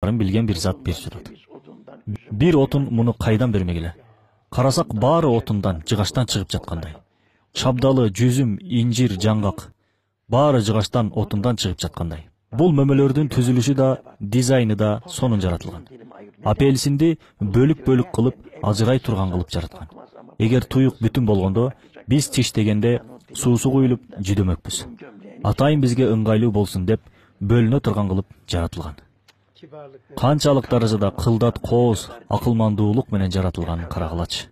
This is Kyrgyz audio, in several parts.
билген bir zat bir жатат. Bir otun munu kaydan bermegile. Karasak bari otundan, jıgaçtan çıkıp жаткандай. Şabdalı, жүзüm, incir, жаңгак баары жыгачтан, отундан чыгып жаткандай. Бул мөмөлөрдүн түзүлүшү да, дизайны да сонун жаратылган. Апельсинди бөлүк-бөлүк кылып, ажырай турган кылып жараткан. Эгер туюк бүтүн болгондо, биз тиштегенде суусу куюлуп жүдөмөкпүз. Атайын бизге ыңгайлуу болсун деп, бөлүнө турган кылып жаратылган. Канчалык даражада кылдат, кооз, акылмандуулук менен жаратылганын карагылачы.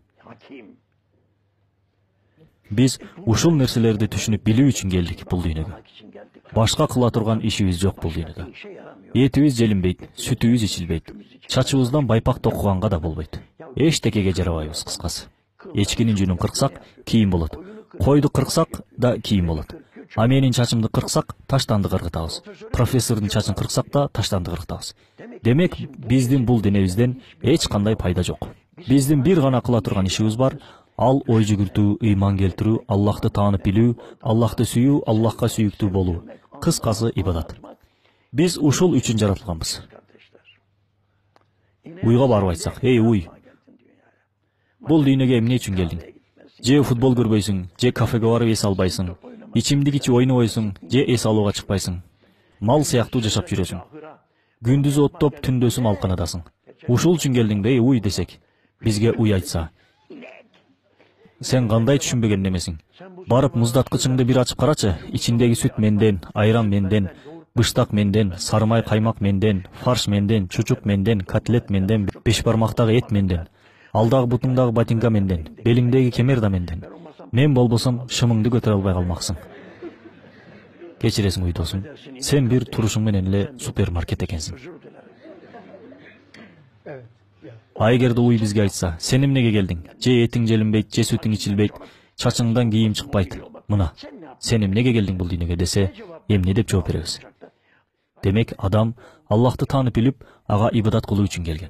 Биз ушул нерселерди түшүнүп билүү үчүн келдик бул дүйнөгө. Башка кыла турган ишибиз жок бул дүйнөдө. Этибиз желинбейт, сүтүбүз ичилбейт, чачыбыздан байпак токуганга да болбойт. Эчтекеге жарабайбыз кыскасы. Эчкинин жүнүн кырксак, кийим болот. Койду кырксак да кийим болот. А менин чачымды кырксак, таштанды кыргытабыз. Профессордун чачын кырксак да таштанды кыргытабыз. Демек, биздин бул денебизден эч кандай пайда жок. Биздин бир гана кыла турган ишибиз бар. Ал ой жүгүртүү, ыйман келтирүү, Аллахты таанып билүү, Аллахты сүйүү, Аллахка сүйүктүү болуу. Кыскасы ибадат. Биз ушул үчүн жаратылганбыз. Уйга барып айтсак, эй уй, бул дүйнөгө эмне үчүн келдиң? Же футбол көрбөйсүң, же кафеге барып эс албайсың, ичимдик ичип ойнобойсуң, же эс алууга чыкпайсың. Мал сыяктуу жашап жүрөсүң. Күндүзү оттоп, түндөсү малканадасың. Ушул үчүн келдиңби, эй уй десек, бизге уй айтса, сен кандай түшүнбөгөн немесиң? Барып муздаткычыңды бир ачып карачы, ичиндеги сүт менден, айран менден, быштак менден, сарымай каймак менден, фарш менден, чучук менден, котлет менден, беш бармактагы эт менден, алдагы бутуңдагы ботинка менден, белиңдеги кемер да менден. Мен болбосом шымыңды көтөрө албай калмаксың. Кечиресиң уй досум, сен бир турушуң менен эле супермаркет экенсиң. А эгерде уй бизге айтса, сен эмнеге келдиң? Же этиң желинбейт, же сүтүң ичилбейт, чачыңдан кийим чыкпайт. Мына, сен эмнеге келдиң бул дүйнөгө десе, эмне деп жооп беребиз? Демек, адам Аллахты таанып билип, ага ибадат кылуу үчүн келген.